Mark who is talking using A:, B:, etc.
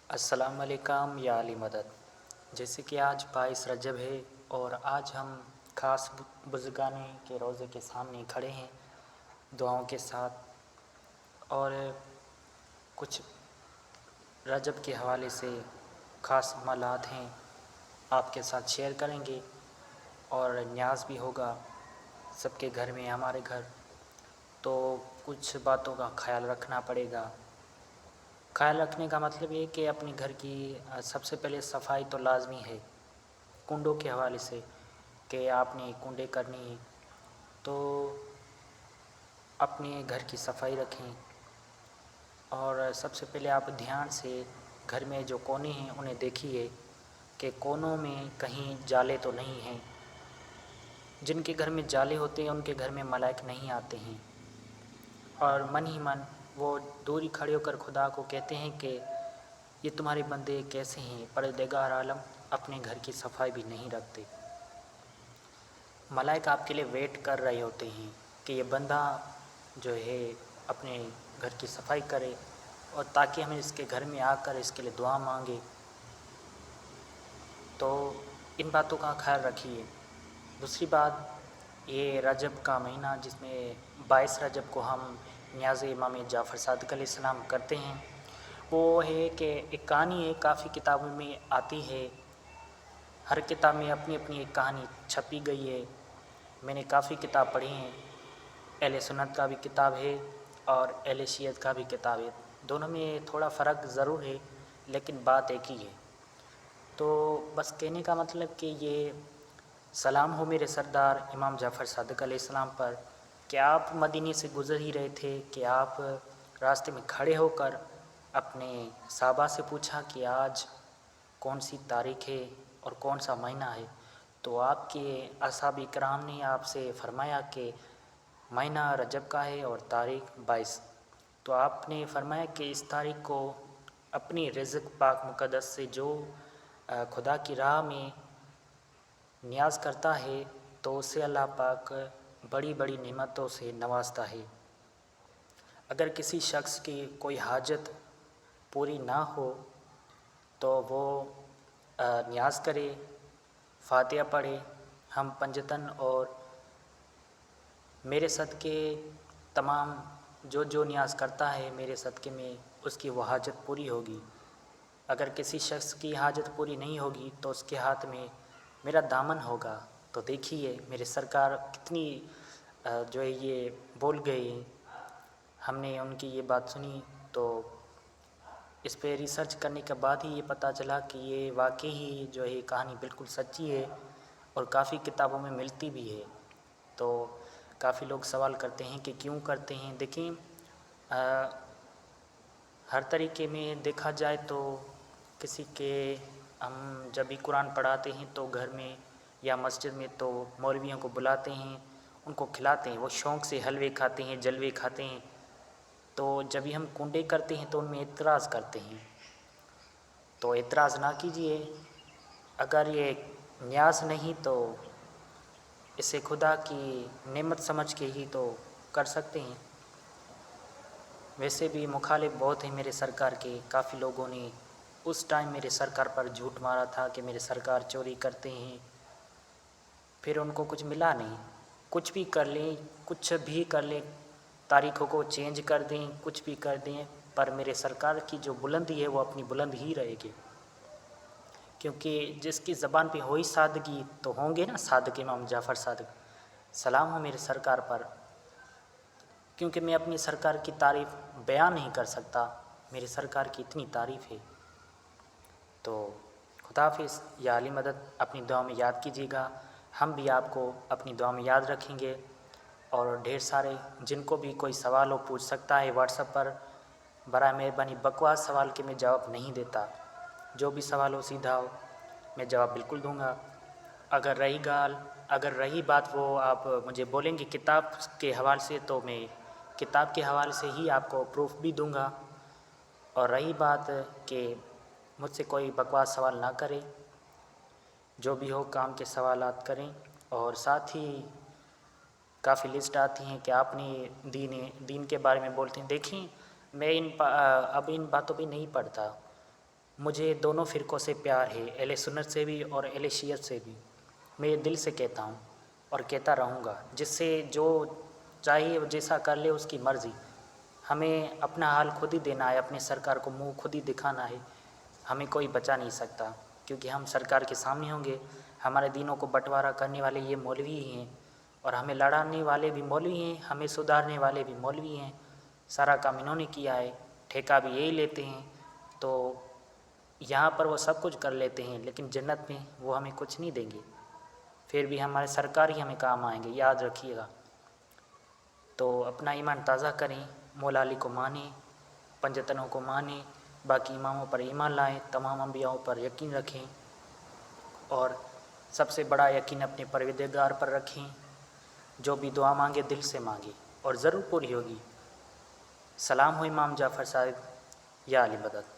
A: السلام علیکم یا علی مدد۔ جیسے کہ آج 22 رجب ہے اور آج ہم خاص بزرگانے کے روضے کے سامنے کھڑے ہیں دعاؤں کے ساتھ، اور کچھ رجب کے حوالے سے خاص عملات ہیں آپ کے ساتھ شیئر کریں گے، اور نیاز بھی ہوگا سب کے گھر میں، ہمارے گھر تو کچھ باتوں کا خیال رکھنا پڑے گا۔ خیال رکھنے کا مطلب یہ کہ اپنے گھر کی سب سے پہلے صفائی تو لازمی ہے، کنڈوں کے حوالے سے کہ آپ نے کنڈے کرنی، تو اپنے گھر کی صفائی رکھیں، اور سب سے پہلے آپ دھیان سے گھر میں جو کونے ہیں انہیں دیکھیے کہ کونوں میں کہیں جالے تو نہیں ہیں۔ جن کے گھر میں جالے ہوتے ہیں ان کے گھر میں ملائک نہیں آتے ہیں، اور من ہی من وہ دوری کھڑے ہو کر خدا کو کہتے ہیں کہ یہ تمہارے بندے کیسے ہیں، پروردگار عالم اپنے گھر کی صفائی بھی نہیں رکھتے۔ ملائک آپ کے لیے ویٹ کر رہے ہوتے ہیں کہ یہ بندہ جو ہے اپنے گھر کی صفائی کرے، اور تاکہ ہمیں اس کے گھر میں آ کر اس کے لیے دعا مانگے۔ تو ان باتوں کا خیال رکھیے۔ دوسری بات، یہ رجب کا مہینہ جس میں 22 رجب کو ہم نیاز امام جعفر صادق علیہ السلام کرتے ہیں، وہ ہے کہ ایک کہانی ہے، کافی کتابوں میں آتی ہے، ہر کتاب میں اپنی اپنی ایک کہانی چھپی گئی ہے۔ میں نے کافی کتاب پڑھی ہیں، اہل سنت کا بھی کتاب ہے اور اہل شیعت کا بھی کتاب ہے، دونوں میں تھوڑا فرق ضرور ہے لیکن بات ایک ہی ہے۔ تو بس کہنے کا مطلب کہ یہ سلام ہو میرے سردار امام جعفر صادق علیہ السلام پر کہ آپ مدینے سے گزر ہی رہے تھے کہ آپ راستے میں کھڑے ہو کر اپنے صحابہ سے پوچھا کہ آج کون سی تاریخ ہے اور کون سا مہینہ ہے، تو آپ کے اصحاب کرام نے آپ سے فرمایا کہ مہینہ رجب کا ہے اور تاریخ 22۔ تو آپ نے فرمایا کہ اس تاریخ کو اپنی رزق پاک مقدس سے جو خدا کی راہ میں نیاز کرتا ہے تو اسے اللہ پاک بڑی بڑی نعمتوں سے نوازتا ہے۔ اگر کسی شخص کی کوئی حاجت پوری نہ ہو تو وہ نیاز کرے، فاتحہ پڑھے، ہم پنجتن، اور میرے صدقے تمام جو نیاز کرتا ہے میرے صدقے میں اس کی وہ حاجت پوری ہوگی۔ اگر کسی شخص کی حاجت پوری نہیں ہوگی تو اس کے ہاتھ میں میرا دامن ہوگا۔ تو دیکھیے میرے سرکار کتنی جو ہے یہ بول گئے، ہم نے ان کی یہ بات سنی تو اس پہ ریسرچ کرنے کے بعد ہی یہ پتہ چلا کہ یہ واقعی جو ہے کہانی بالکل سچی ہے اور کافی کتابوں میں ملتی بھی ہے۔ تو کافی لوگ سوال کرتے ہیں کہ کیوں کرتے ہیں۔ دیکھیں، ہر طریقے میں دیکھا جائے تو کسی کے ہم جب بھی قرآن پڑھاتے ہیں تو گھر میں یا مسجد میں تو مولویوں کو بلاتے ہیں، ان کو کھلاتے ہیں، وہ شوق سے حلوے کھاتے ہیں، جلوے کھاتے ہیں۔ تو جب بھی ہم کنڈے کرتے ہیں تو ان میں اعتراض کرتے ہیں، تو اعتراض نہ کیجیے۔ اگر یہ نیاز نہیں تو اسے خدا کی نعمت سمجھ کے ہی تو کر سکتے ہیں۔ ویسے بھی مخالف بہت ہیں میرے سرکار کے، کافی لوگوں نے اس ٹائم میرے سرکار پر جھوٹ مارا تھا کہ میرے سرکار چوری کرتے ہیں، پھر ان کو کچھ ملا نہیں۔ کچھ بھی کر لیں، کچھ بھی کر لیں، تاریخوں کو چینج کر دیں، کچھ بھی کر دیں، پر میرے سرکار کی جو بلندی ہے وہ اپنی بلند ہی رہے گی، کیونکہ جس کی زبان پہ ہوئی سادگی تو ہوں گے نا صادق امام جعفر صادق۔ سلام ہو میرے سرکار پر، کیونکہ میں اپنی سرکار کی تعریف بیان نہیں کر سکتا، میرے سرکار کی اتنی تعریف ہے۔ تو خدا حافظ یا علی مدد، اپنی دعا میں یاد کیجیے گا، ہم بھی آپ کو اپنی دعا میں یاد رکھیں گے، اور ڈھیر سارے جن کو بھی کوئی سوال ہو پوچھ سکتا ہے واٹس ایپ پر۔ برائے مہربانی بکواس سوال کے میں جواب نہیں دیتا، جو بھی سوال ہو سیدھا ہو میں جواب بالکل دوں گا۔ اگر رہی بات وہ آپ مجھے بولیں گے کتاب کے حوالے سے تو میں کتاب کے حوالے سے ہی آپ کو پروف بھی دوں گا، اور رہی بات کہ مجھ سے کوئی بکواس سوال نہ کرے، جو بھی ہو کام کے سوالات کریں، اور ساتھ ہی کافی لسٹ آتی ہیں کہ آپ نے دین کے بارے میں بولتے ہیں۔ دیکھیں میں اب ان باتوں پہ نہیں پڑھتا، مجھے دونوں فرقوں سے پیار ہے، اہل سنت سے بھی اور اہل شیعت سے بھی۔ میں یہ دل سے کہتا ہوں اور کہتا رہوں گا، جس سے جو چاہیے وہ جیسا کر لے، اس کی مرضی۔ ہمیں اپنا حال خود ہی دینا ہے، اپنے سرکار کو منہ خود ہی دکھانا ہے، ہمیں کوئی بچا نہیں سکتا، کیونکہ ہم سرکار کے سامنے ہوں گے۔ ہمارے دینوں کو بٹوارا کرنے والے یہ مولوی ہی ہیں، اور ہمیں لڑانے والے بھی مولوی ہیں، ہمیں سدھارنے والے بھی مولوی ہیں۔ سارا کام انہوں نے کیا ہے، ٹھیکہ بھی یہی لیتے ہیں۔ تو یہاں پر وہ سب کچھ کر لیتے ہیں، لیکن جنت میں وہ ہمیں کچھ نہیں دیں گے، پھر بھی ہمارے سرکار ہی ہمیں کام آئیں گے، یاد رکھیے گا۔ تو اپنا ایمان تازہ کریں، مولا علی کو مانیں، پنجتنوں کو مانیں، باقی اماموں پر ایمان لائیں، تمام انبیاءوں پر یقین رکھیں، اور سب سے بڑا یقین اپنے پروردگار پر رکھیں۔ جو بھی دعا مانگے دل سے مانگے اور ضرور پوری ہوگی۔ سلام ہو امام جعفر صاحب، یا علی مدد۔